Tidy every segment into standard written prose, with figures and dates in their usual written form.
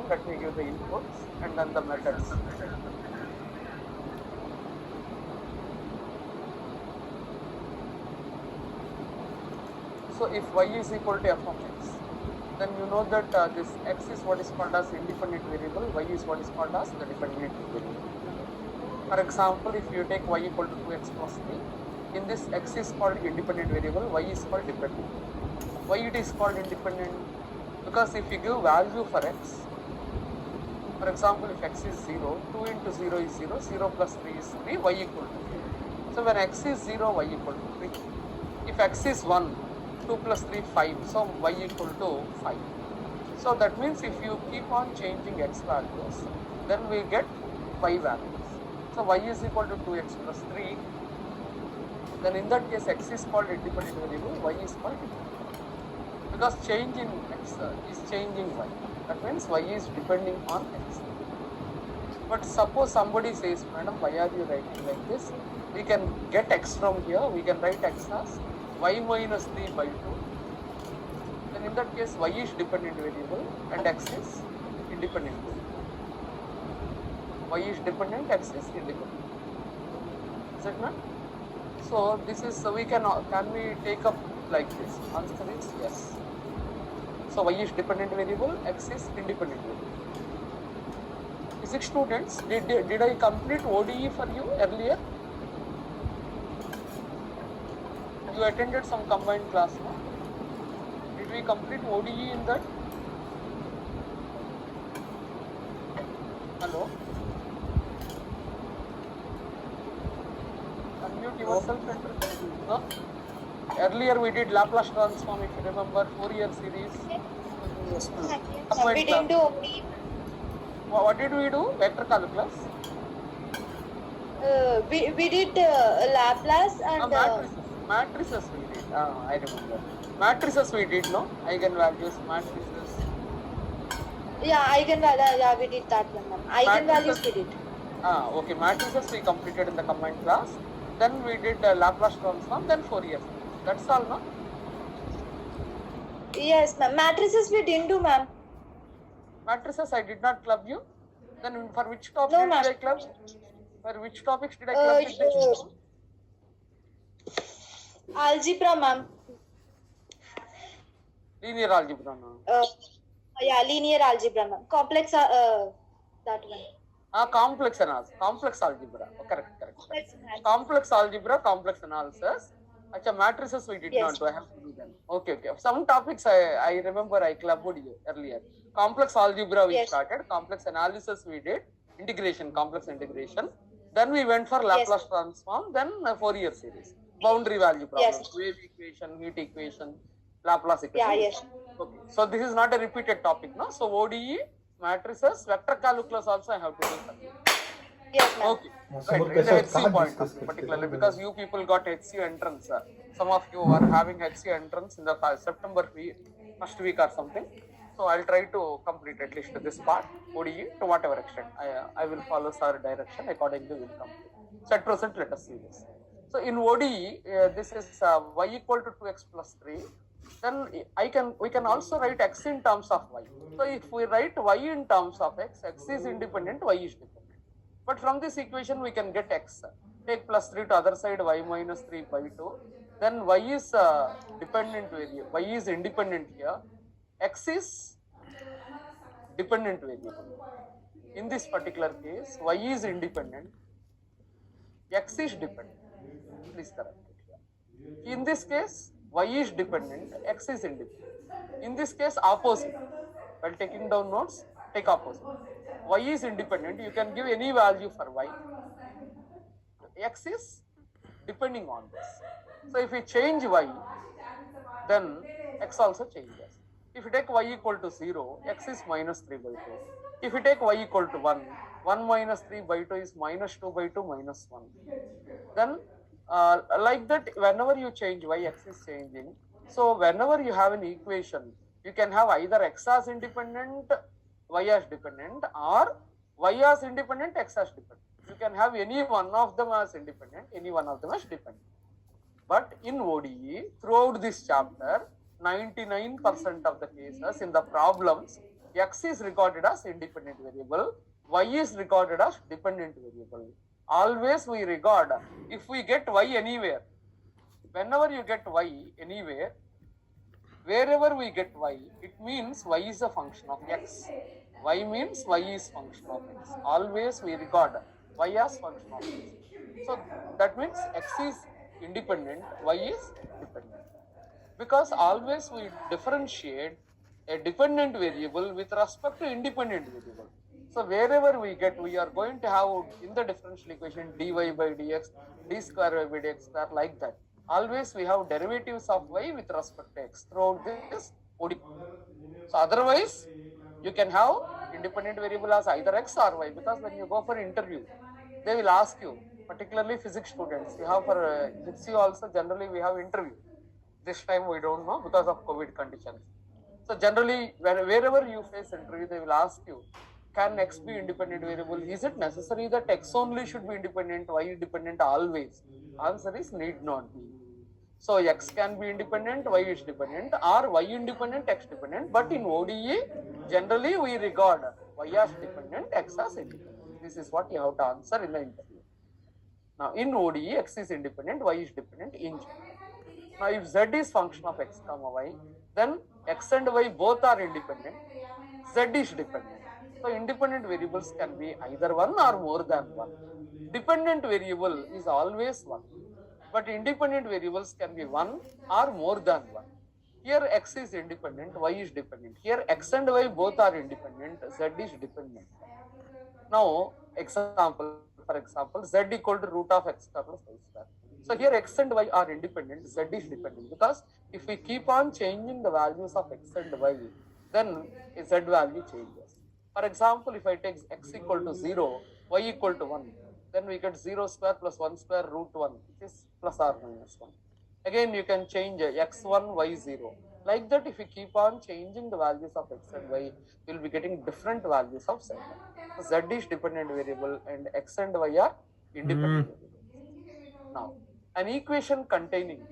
let me give the inputs and then the methods. So if y is equal to f of x, then you know that this x is what is called as independent variable, y is what is called as the dependent variable. For example, if you take y equal to 2x plus 3, in this x is called independent variable, y is called dependent. Why it is called independent? Because if you give value for x, for example, if x is 0, 2 into 0 is 0, 0 plus 3 is 3, y equal to 3. So when x is 0, y equal to 3. If x is 1, 2 plus 3, 5, so y equal to 5. So that means if you keep on changing x values, then we get y values. So y is equal to 2x plus 3, then in that case x is called independent variable, y is called dependent. Because change in x is changing y. That means y is depending on x. But suppose somebody says, madam, why are you writing like this? We can get x from here, we can write x as y minus 3 by 2. Then in that case, y is dependent variable and x is independent variable. Y is dependent, x is independent. Is it not? So this is, so we can we take up like this? Answer is yes. So y is dependent variable, x is independent variable. Physics students, did I complete ODE for you earlier? You attended some combined class, no? Did we complete ODE in that? Hello? Unmute yourself and no? Earlier we did Laplace transform, if you remember, Fourier series. Yes, ma'am. Combined We didn't class. do What did we do? Vector calculus? we did Laplace and matrices we did. I remember. Matrices we did, no? Eigenvalues, matrices. eigenvalue. Yeah, we did that one, ma'am. Eigenvalues we did. Okay. Matrices we completed in the combined class. Then we did Laplace transform, then Fourier. That's all, no? Yes, ma'am. Matrices we didn't do, ma'am. Matrices I did not club you. Then for which topic No, did ma'am. I club? For which topics did I club with Algebra, ma'am. Linear algebra, no? Linear algebra, ma'am. Complex, that one. Complex analysis. Complex algebra. Oh, correct. Complex analysis. Complex algebra, complex analysis. Achha, matrices we did Yes. not do. I have to do them. Okay. Some topics I remember I clubbed you earlier. Complex algebra we Yes. started. Complex analysis we did. Integration, complex integration. Then we went for Laplace transform. Then Fourier series. Boundary value problems. Yes. Wave equation, heat equation, Laplace equation. Yeah, yes. Okay. So this is not a repeated topic, no? So ODE, matrices, vector calculus also I have to do. Yes, ma'am. Okay. Right. In the HC point, particularly because you people got HC entrance. Some of you are having HC entrance in the September first week or something. So I'll try to complete at least this part, ODE, to whatever extent. I will follow sir direction, accordingly will complete. So at present, let us see this. So in ODE, this is y equal to 2x plus 3. Then we can also write x in terms of y. So if we write y in terms of x, x is independent, y is dependent. But from this equation we can get x. Take plus 3 to other side, y minus 3 by 2. Then y is dependent variable. Y is independent here. X is dependent variable. In this particular case, y is independent. X is dependent. Please correct it here. In this case, y is dependent, x is independent. In this case, opposite. While taking down notes, take opposite. Y is independent, you can give any value for y. X is depending on this. So if we change y, then x also changes. If you take y equal to 0, x is minus 3 by 2. If you take y equal to 1, 1 minus 3 by 2 is minus 2 by 2 minus 1. Then like that, whenever you change y, x is changing. So whenever you have an equation, you can have either x as independent, y as dependent, or y as independent, x as dependent. You can have any one of them as independent, any one of them as dependent. But in ODE, throughout this chapter, 99% of the cases in the problems, X is regarded as independent variable, Y is regarded as dependent variable. Always we regard, if we get Y anywhere, whenever you get Y anywhere, wherever we get Y, it means Y is a function of X. Y means Y is function of X. Always we regard Y as function of X. So that means X is independent, Y is dependent. Because always we differentiate a dependent variable with respect to independent variable. So wherever we get, we are going to have in the differential equation dy by dx, d square by dx square, like that. Always we have derivatives of y with respect to x throughout this ODE. So otherwise, you can have independent variable as either x or y, because when you go for interview, they will ask you, particularly physics students. We have for HCU also, generally we have interview. This time we don't know because of COVID conditions. So generally, wherever you face interview, they will ask you, can x be independent variable? Is it necessary that x only should be independent, y dependent always? Answer is need not be. So x can be independent, y is dependent, or y independent, x dependent. But in ODE, generally we regard y as dependent, x as independent. This is what you have to answer in the interview. Now in ODE, x is independent, y is dependent in general. Now if z is function of x comma y, then x and y both are independent, z is dependent. So independent variables can be either one or more than one. Dependent variable is always one, but independent variables can be one or more than one. Here x is independent, y is dependent. Here x and y both are independent, z is dependent. Now for example, z equal to root of x square plus y square. So here x and y are independent, z is dependent, because if we keep on changing the values of x and y, then z value changes. For example, if I take x equal to 0, y equal to 1, then we get 0 square plus 1 square root 1, which is plus or minus 1. Again, you can change x1, y0. Like that, if we keep on changing the values of x and y, we will be getting different values of z. So z is dependent variable and x and y are independent variables. Now, an equation containing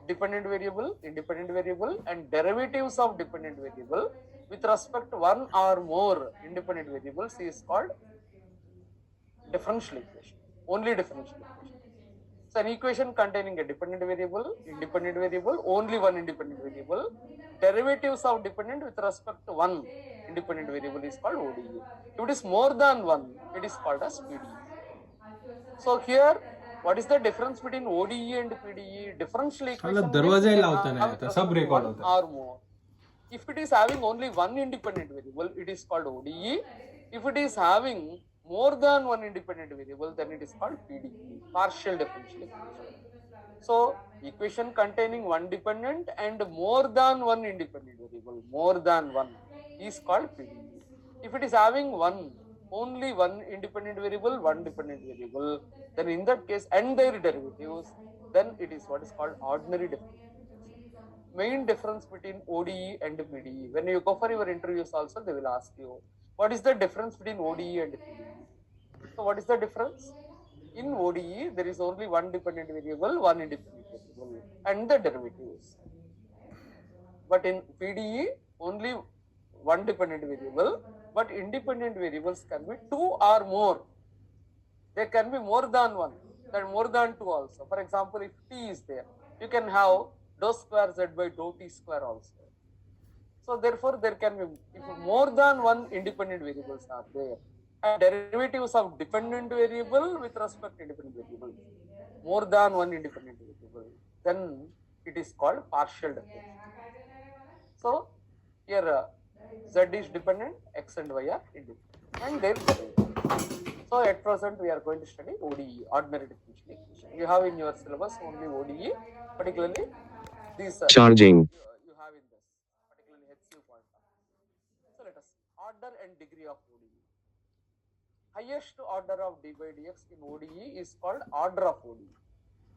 dependent variable, independent variable, and derivatives of dependent variable with respect to one or more independent variables is called differential equation. Only differential equation. So an equation containing a dependent variable, independent variable, only one independent variable, derivatives of dependent with respect to one independent variable is called ODE. If it is more than one, it is called as PDE. So here, what is the difference between ODE and PDE? Differential equation one or more. If it is having only one independent variable, it is called ODE. If it is having more than one independent variable, then it is called PDE, partial differential equation. So equation containing one dependent and more than one independent variable, more than one, is called PDE. If it is having only one independent variable, one dependent variable, then in that case and their derivatives, then it is what is called ordinary differential. Main difference between ODE and PDE. When you go for your interviews also, they will ask you, what is the difference between ODE and PDE? So what is the difference? In ODE, there is only one dependent variable, one independent variable, and the derivatives. But in PDE, only one dependent variable, but independent variables can be two or more. They can be more than one, then more than two also. For example, if t is there, you can have dou square z by dou t square also. So therefore, there can be, if more than one independent variables are there, and derivatives of dependent variable with respect to independent variable, more than one independent variable, then it is called partial differential. So here z is dependent, x and y are independent, and their derivatives. So at present we are going to study ODE, ordinary differential equation. You have in your syllabus only ODE, particularly these Charging. you have in this, particularly HCU point of view. So let us see. Order and degree of ODE. Highest order of d by dx in ODE is called order of ODE.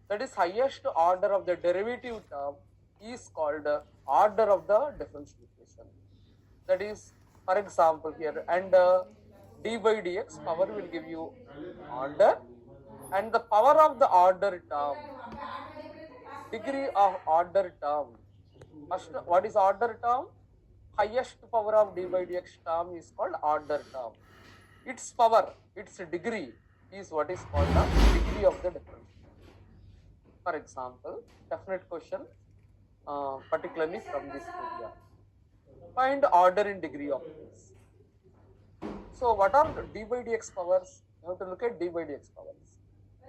That is, highest order of the derivative term is called order of the differential equation. That is, for example here, and d by dx power will give you order, and the power of the order term, degree of order term. First, what is order term? highest power of d by dx term is called order term. Its power, its degree is what is called the degree of the difference. For example, definite question, particularly from this area. Find order in degree of this. So what are the d by dx powers? You have to look at d by dx powers.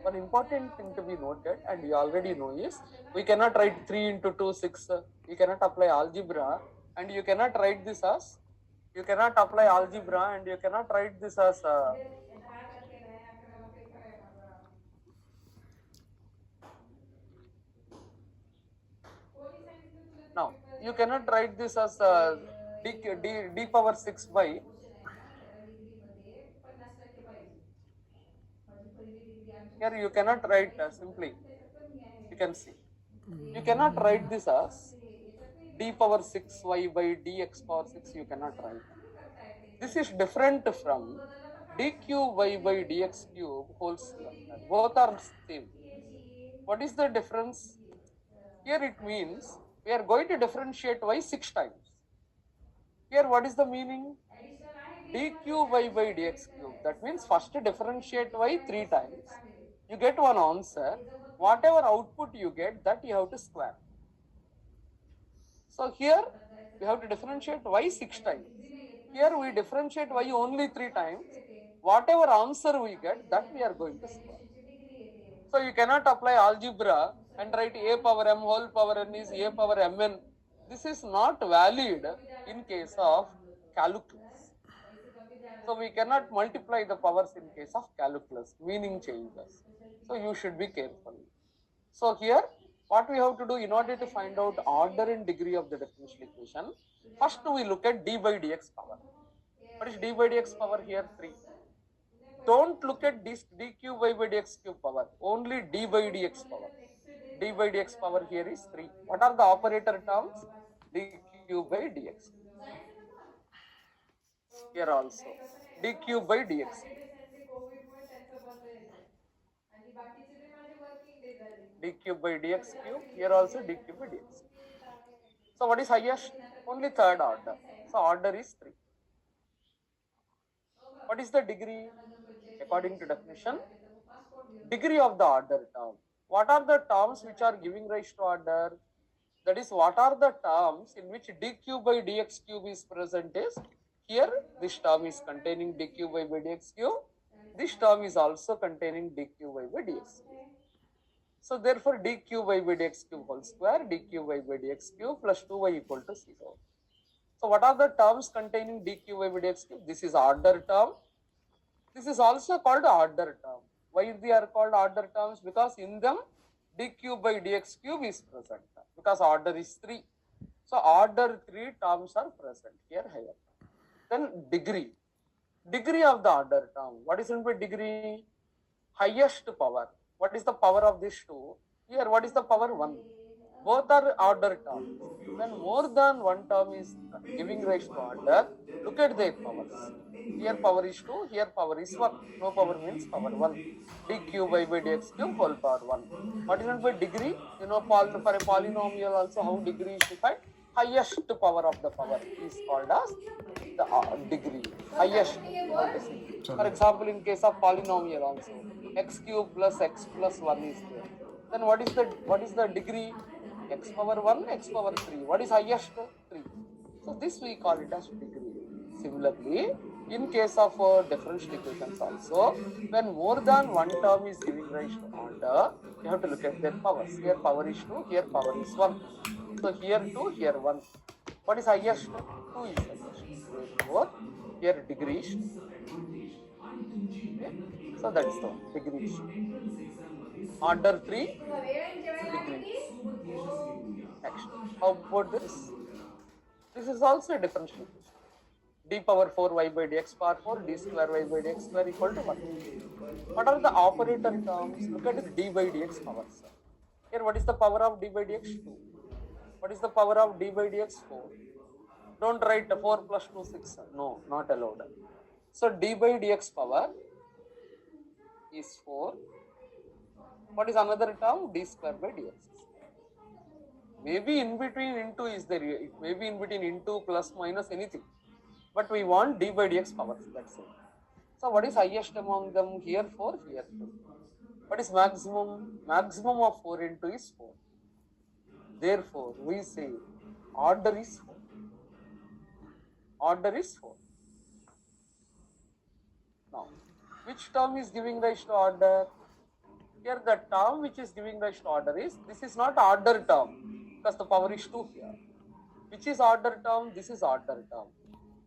One important thing to be noted, and you already know, is we cannot write 3 into 2, 6. We cannot apply algebra, and you cannot write this as, you cannot apply algebra, and you cannot write this as now you cannot write this as d power 6 by here. You cannot write simply, you can see, you cannot write this as d power 6y by dx power 6. You cannot write. This is different from d cube y by dx cube whole square. Both are same. What is the difference? Here it means we are going to differentiate y 6 times. Here what is the meaning? D cube y by dx cube. That means first differentiate y 3 times. You get one answer. Whatever output you get, that you have to square. So here we have to differentiate y 6 times. Here we differentiate y only 3 times. Whatever answer we get, that we are going to square. So you cannot apply algebra and write a power m whole power n is a power mn. This is not valid in case of calculus. So we cannot multiply the powers in case of calculus. Meaning changes. So you should be careful. So here what we have to do in order to find out order and degree of the differential equation, first we look at d by dx power. What is d by dx power here? 3. Don't look at this d cube y by dx cube power, only d by dx power. D by dx power here is 3. What are the operator terms? D cube by dx. Here also d cube by dx. D cube by dx cube. Here also d cube by dx. So what is highest? Only third order. So order is 3. What is the degree? According to definition, degree of the order term. What are the terms which are giving rise to order? That is, what are the terms in which d cube by dx cube is present is, here this term is containing d cube by dx cube. This term is also containing d cube by dx cube. So therefore d cube by dx cube whole square, d cube by dx cube plus 2y equal to 0. So what are the terms containing d cube by dx cube? This is order term. This is also called order term. Why they are called order terms? Because in them d cube by dx cube is present. Because order is 3. So order 3 terms are present here higher. Then degree. Degree of the order term. What is meant by degree? Highest power. What is the power of these two? Here what is the power? 1. Both are order terms. When more than one term is giving rise to order, look at their powers. Here power is 2, here power is 1. No power means power 1. D cube by dx cube whole power 1. What is meant by degree? You know, for a polynomial also how degree is defined. Highest power of the power is called as the degree. Highest. For example, in case of polynomial also, x cube plus x plus 1 is there. Then what is the degree? X power 1, x power 3. What is highest? 3. So this we call it as degree. Similarly, in case of differential equations also, when more than one term is giving rise to order, you have to look at their powers. Here power is 2, here power is 1. So here 2, here 1. What is highest? 2 is highest. Therefore, here degree is 2. Okay? So that is the degree is 2. Order 3, degree. Next, how about this? This is also a differential equation. D power 4 y by dx power 4, d square y by dx square equal to 1. What are the operator terms? Look at d by dx powers. Here what is the power of d by dx? 2. What is the power of d by dx? 4. Don't write 4 plus 2, 6. No, not allowed. So d by dx power is 4. What is another term? D square by dx. Maybe in between into is there. It may be in between into, plus, minus, anything. But we want d by dx powers. That's it. So what is highest among them? Here 4, here 2. What is maximum? Maximum of 4 into is 4. Therefore, we say order is 4. Order is 4. Now, which term is giving rise to order? Here the term which is giving rise to order is, this is not order term because the power is 2 here. Which is order term? This is order term.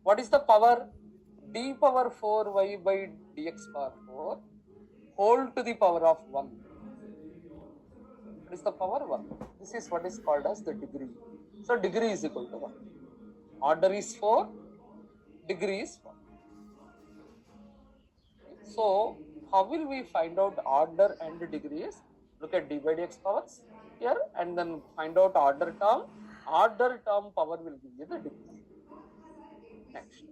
What is the power? D power 4y by dx power 4 whole to the power of 1. What is the power? 1. This is what is called as the degree. So degree is equal to 1. Order is 4, degree is 1. So how will we find out order and degrees? Look at d by dx powers here and then find out order term. Order term power will give you the degree. Next,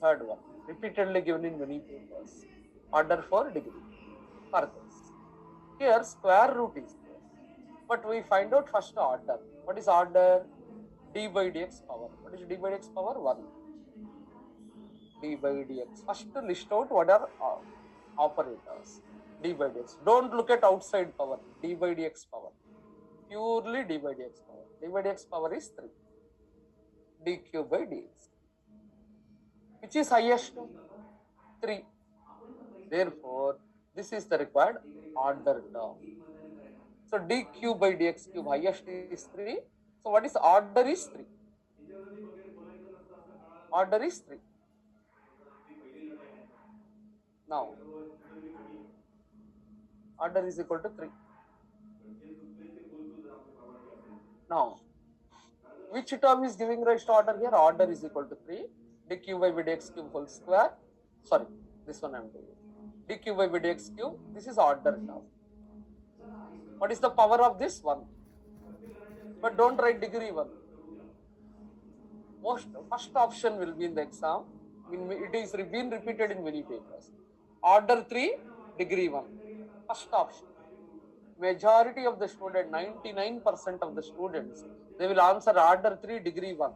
third one, repeatedly given in many papers. Order for degree. For this, here square root is there, but we find out first order. What is order? D by dx power. What is d by dx power? 1. D by dx. First list out what are operators. D by dx. Don't look at outside power. D by dx power. Purely d by dx power. D by dx power is 3. dq by dx. Which is highest? 3. Therefore, this is the required order term. So dq by dx cube highest is 3. So what is order is 3. Order is 3. Now, order is equal to 3. Now, which term is giving rise to order here? Order is equal to 3. dq by dx cube whole square. Sorry, this one I am doing. dq by dx cube. This is order term. What is the power of this? 1. But don't write degree 1. First option will be in the exam. It is been repeated in many papers. Order 3, degree 1. First option. Majority of the students, 99% of the students, they will answer order 3, degree 1.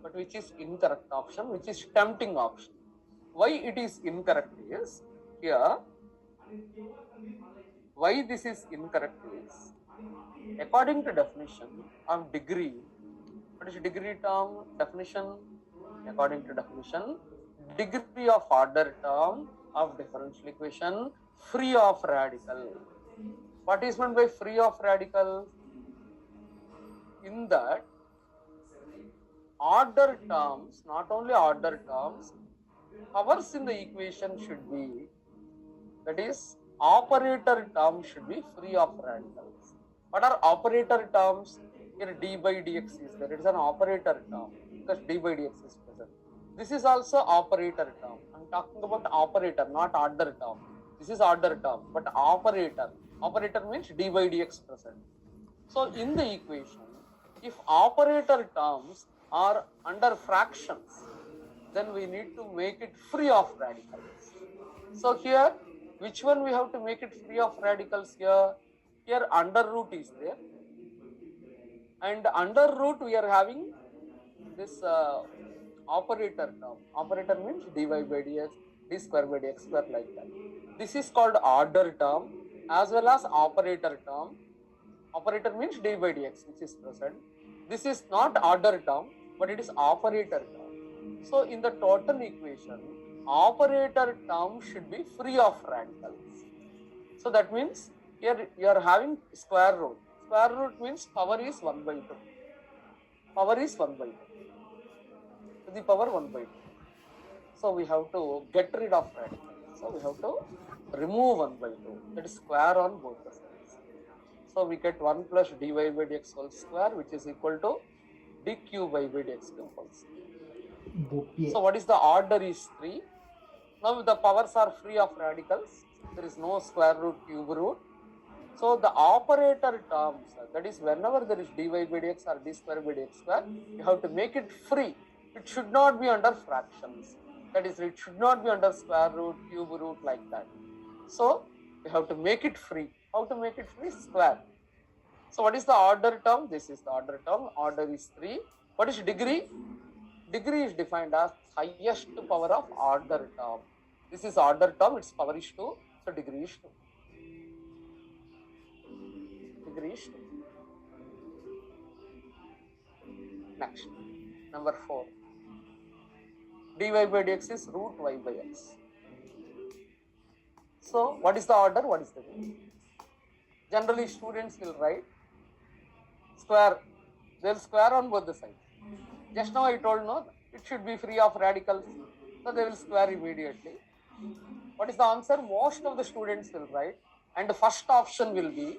But which is incorrect option, which is tempting option. Why it is incorrect is, here, why this is incorrect is, according to definition of degree, what is degree term? Definition, according to definition, degree of order term of differential equation free of radical. What is meant by free of radical? In that, order terms, not only order terms, powers in the equation should be, that is, operator term should be free of radicals. What are operator terms? Here d by dx is there. It is an operator term because d by dx is present. This is also operator term. I am talking about operator, not order term. This is order term, but operator. Operator means d by dx present. So in the equation, if operator terms are under fractions, then we need to make it free of radicals. So here, which one we have to make it free of radicals here? Here under root is there. And under root we are having this operator term. Operator means dy by dx, d square by dx square like that. This is called order term as well as operator term. Operator means d by dx which is present. This is not order term, but it is operator term. So in the total equation, operator term should be free of radicals. So that means here you are having square root. Square root means power is 1 by 2. Power is 1 by 2. To the power 1 by 2. So we have to get rid of radicals. So we have to remove 1 by 2. That is square on both the sides. So we get 1 plus dy by dx whole square, which is equal to dq by dx whole square. So what is the order is 3. Now the powers are free of radicals. There is no square root, cube root. So the operator terms, that is whenever there is dy by dx or d square by dx square, you have to make it free. It should not be under fractions. That is, it should not be under square root, cube root like that. So we have to make it free. How to make it free? Square. So what is the order term? This is the order term. Order is 3. What is degree? Degree is defined as highest power of order term. This is order term, its power is 2, so degree is 2. Degree is 2. Next, number 4. dy by dx is root y by x. So what is the order? What is the degree? Generally students will write square. They'll square on both the sides. Just now I told no, it should be free of radicals. So they will square immediately. What is the answer? Most of the students will write, and the first option will be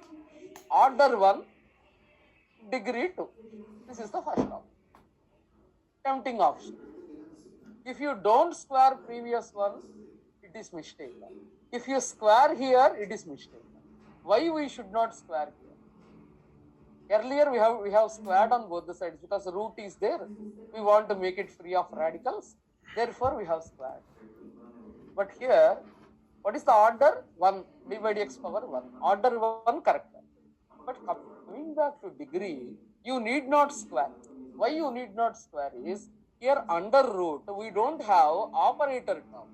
order 1, degree 2. This is the first option. Tempting option. If you don't square previous one, it is mistake. If you square here, it is mistake. Why we should not square here? Earlier we have squared on both the sides because the root is there. We want to make it free of radicals. Therefore we have squared. But here, what is the order? 1, d by dx power 1. Order 1 correct. But coming back to degree, you need not square. Why you need not square is, here under root, we don't have operator term.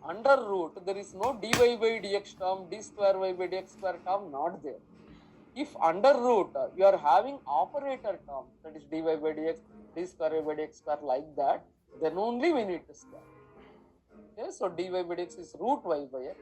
Under root, there is no dy by dx term, d square y by dx square term, not there. If under root, you are having operator term, that is dy by dx, d square y by dx square like that, then only we need to square. Okay, so dy by dx is root y by x.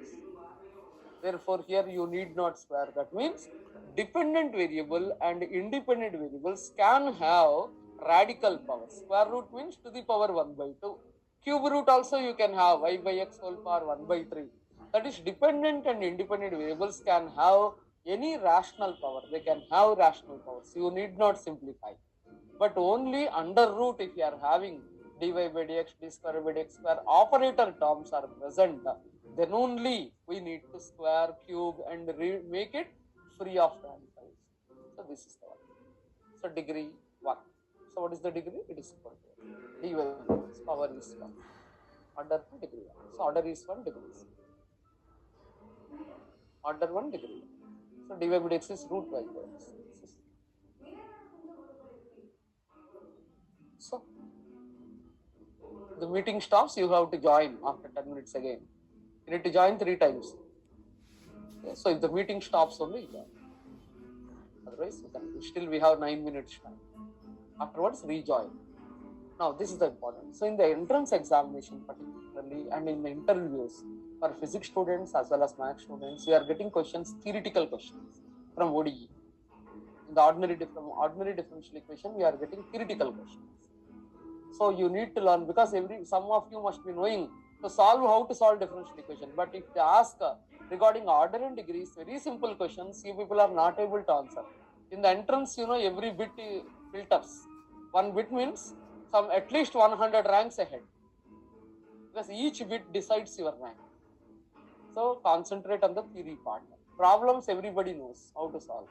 Therefore, here you need not square. That means dependent variable and independent variables can have radical power. Square root means to the power 1 by 2. Cube root also you can have y by x whole power 1 by 3. That is dependent and independent variables can have any rational power. They can have rational powers. You need not simplify. But only under root, if you are having dy by dx, d square by dx square, operator terms are present, then only we need to square, cube and make it free of radicals. So this is the one. So degree 1. So what is the degree? It is equal to dy by dx power is 1. Order 2 degree 1. So order is 1, degree is 1. Order 1 degree 1. So dy by dx is root y by x. So the meeting stops, you have to join after 10 minutes again. You need to join 3 times. Okay, so if the meeting stops only, join. Otherwise, still we have 9 minutes time. Afterwards, rejoin. Now, this is the important. So in the entrance examination particularly and in the interviews for physics students as well as math students, we are getting questions, theoretical questions from ODE. In the ordinary differential equation, we are getting theoretical questions. So you need to learn, because some of you must be knowing to solve how to solve differential equation. But if they ask regarding order and degrees, very simple questions, you people are not able to answer. In the entrance, every bit filters. 1 bit means at least 100 ranks ahead, because each bit decides your rank. So concentrate on the theory part. Problems everybody knows how to solve.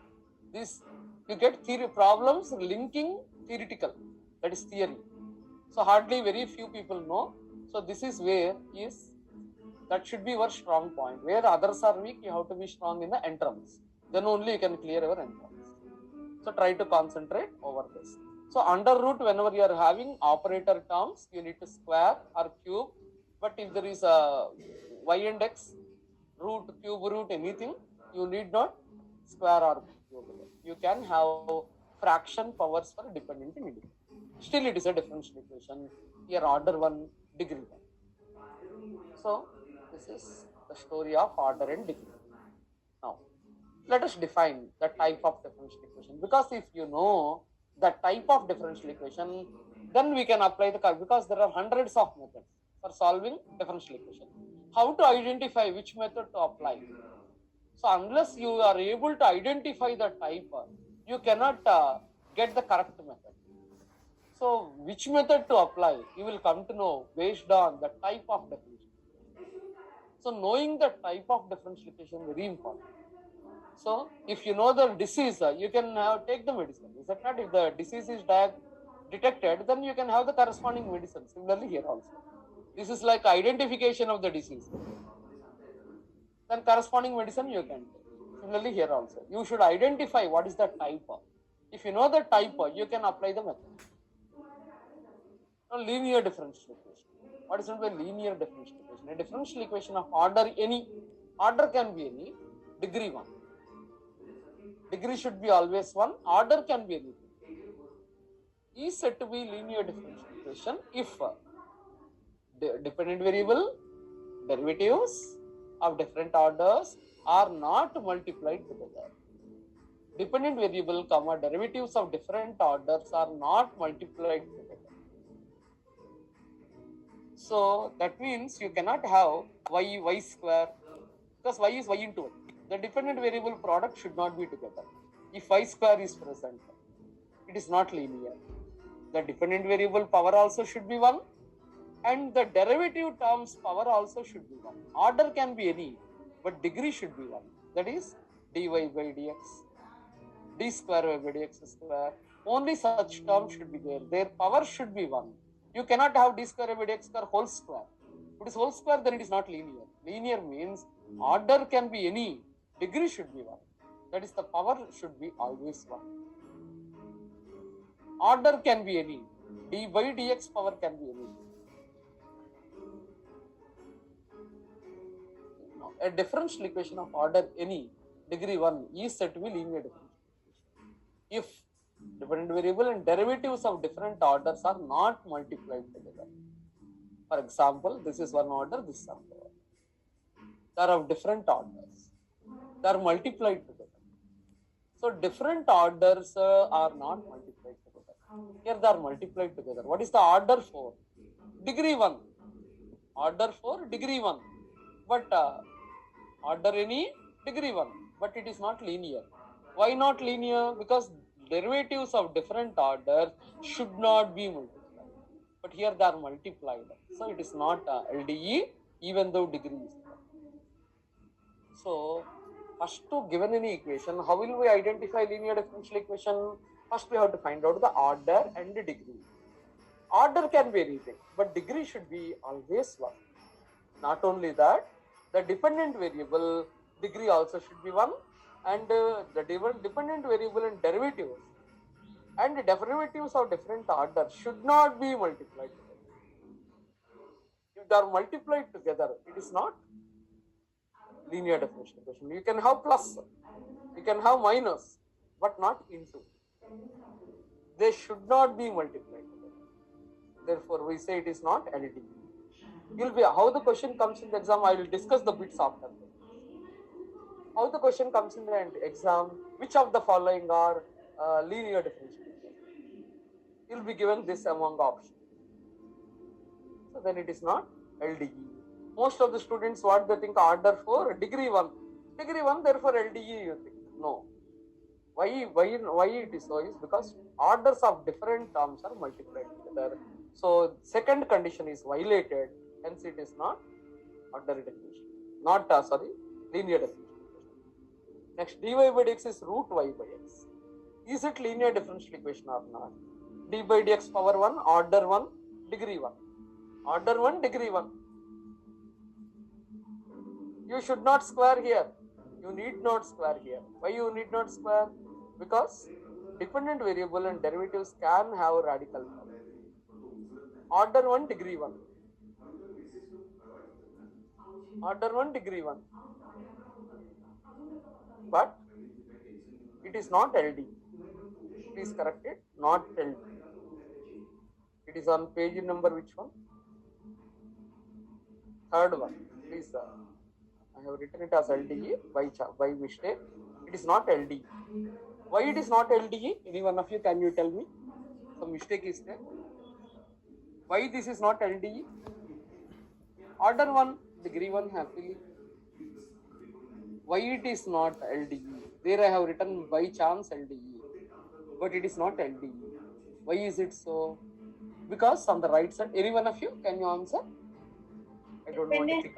This you get theory problems linking theoretical, that is theory. So hardly very few people know. So this is where that should be your strong point. Where others are weak, you have to be strong in the entrance. Then only you can clear your entrance. So try to concentrate over this. So under root, whenever you are having operator terms, you need to square or cube. But if there is a y and x, root, cube root, anything, you need not square or cube. You can have fraction powers for dependent and independent. Still it is a differential equation. Here order 1, degree 1. So this is the story of order and degree. Now let us define the type of differential equation, because if you know the type of differential equation, then we can apply the curve, because there are hundreds of methods for solving differential equation. How to identify which method to apply? So unless you are able to identify the type, you cannot get the correct method. So which method to apply, you will come to know based on the type of differential equation. So knowing the type of differential equation is very important. So if you know the disease, you can take the medicine. Is that not? If the disease is detected, then you can have the corresponding medicine. Similarly here also. This is like identification of the disease. Then corresponding medicine you can take. Similarly here also, you should identify what is the type. If you know the type, you can apply the method. Now, linear differential equation. What is meant by linear differential equation? A differential equation of order any. Order can be any. Degree 1. Degree should be always 1. Order can be anything. Is said to be linear differential equation if dependent variable derivatives of different orders are not multiplied together. Dependent variable, derivatives of different orders are not multiplied together. So that means you cannot have y square, because y is y into 1. The dependent variable product should not be together. If y square is present, it is not linear. The dependent variable power also should be 1, and the derivative terms power also should be 1. Order can be any, but degree should be 1. That is dy by dx, d square by dx square. Only such terms should be there. Their power should be 1. You cannot have d square by dx square whole square. If it is whole square, then it is not linear. Linear means order can be any, degree should be 1. That is, the power should be always 1. Order can be any. D by dx power can be any. No, a differential equation of order any, degree 1 is said to be linear differential equation if dependent variable and derivatives of different orders are not multiplied together. For example, this is one order, this is another order. They are of different orders. They are multiplied together. So different orders are not multiplied together. Here they are multiplied together. What is the order for? Degree 1. Order for degree 1. But order any, degree 1. But it is not linear. Why not linear? Because derivatives of different orders should not be multiplied. But here they are multiplied. So it is not LDE, even though degree is there. So first, to given any equation, how will we identify linear differential equation? First, we have to find out the order and the degree. Order can be anything, but degree should be always 1. Not only that, the dependent variable degree also should be 1, and the dependent variable and derivatives and the derivatives of different orders should not be multiplied together. If they are multiplied together, it is not linear differential equation. You can have plus, you can have minus, but not into. They should not be multiplied together. Therefore, we say it is not LDE. You'll be how the question comes in the exam. I will discuss the bits after this. How the question comes in the exam? Which of the following are linear differential equation? You'll be given this among options. So then it is not LDE. Most of the students, what they think, order for degree 1. Degree 1, therefore LDE you think. No. Why it is so is because orders of different terms are multiplied together. So second condition is violated, hence it is not order definition. Not linear definition. Next, dy by dx is root y by x. Is it linear differential equation or not? D by dx power 1, order 1, degree 1. Order 1, degree 1. You should not square here. You need not square here. Why you need not square? Because dependent variable and derivatives can have radical power. Order 1, degree 1. Order 1, degree 1. But it is not LD. Please correct it. Not LD. It is on page number which one? Third one. Please, I have written it as LDE by mistake. It is not LDE. Why it is not LDE? Any one of you, can you tell me? Some mistake is there. Why this is not LDE? Order 1, degree 1 happily. Why it is not LDE? There I have written by chance LDE, but it is not LDE. Why is it so? Because on the right side, any one of you, can you answer? I don't want to think.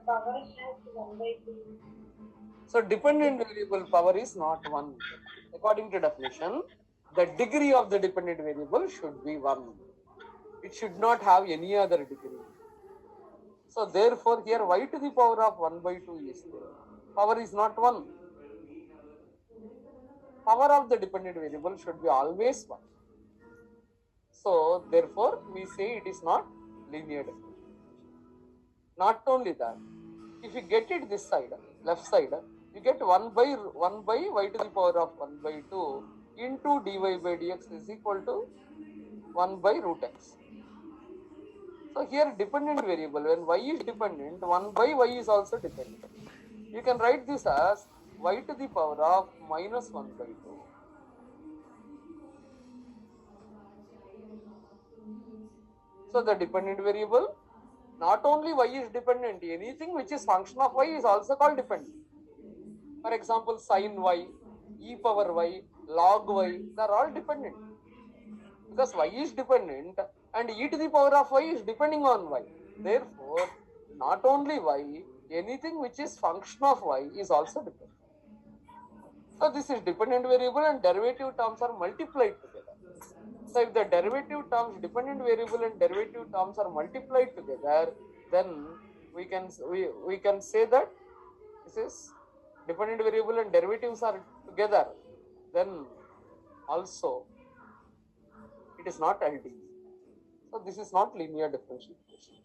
Power has 1/2. So dependent variable power is not 1. According to definition, the degree of the dependent variable should be 1. It should not have any other degree. So therefore here y to the power of 1/2 is there. power is not 1. Power of the dependent variable should be always 1. So therefore we say it is not linear differential. Not only that, if you get it this side, left side, you get 1 by y to the power of 1 by 2 into dy by dx is equal to 1 by root x. So here dependent variable, when y is dependent, 1 by y is also dependent. You can write this as y to the power of minus 1 by 2. So the dependent variable, not only y is dependent, anything which is function of y is also called dependent. For example, sin y, e power y, log y, they are all dependent. Because y is dependent and e to the power of y is depending on y. Therefore, not only y, anything which is function of y is also dependent. So this is dependent variable and derivative terms are multiplied together. So if the derivative terms, dependent variable and derivative terms are multiplied together, then we can say that this is dependent variable and derivatives are together. Then also it is not LD. So this is not linear differential equation.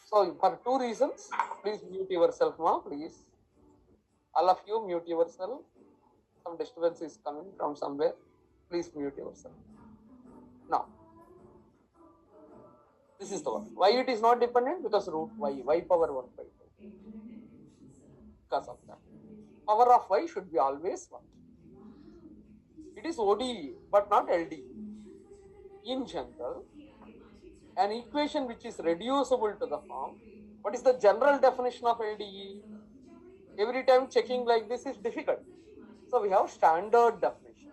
So for two reasons, please mute yourself now, please. All of you mute yourself. Some disturbance is coming from somewhere. Please mute yourself. Now, this is the one. Why it is not dependent? Because root y power 1 by 2. Because of that. Power of y should be always 1. It is ODE, but not LDE. In general, an equation which is reducible to the form, what is the general definition of LDE? Every time checking like this is difficult. So we have standard definition.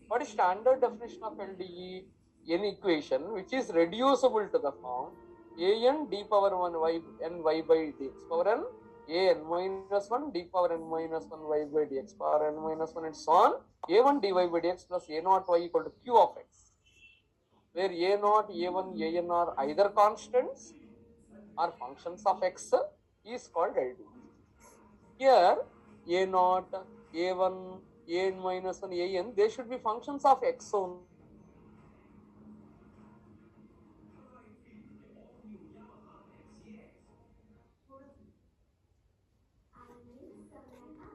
What is standard definition of LDE? An equation which is reducible to the form an d power 1 y n y by dx power n an minus 1 d power n minus 1 y by dx power n minus 1 and so on a1 dy by dx plus a naught y equal to q of x, where a naught, a1, an are either constants or functions of x is called LDE. Here a naught, a1, an minus 1, an, they should be functions of x only.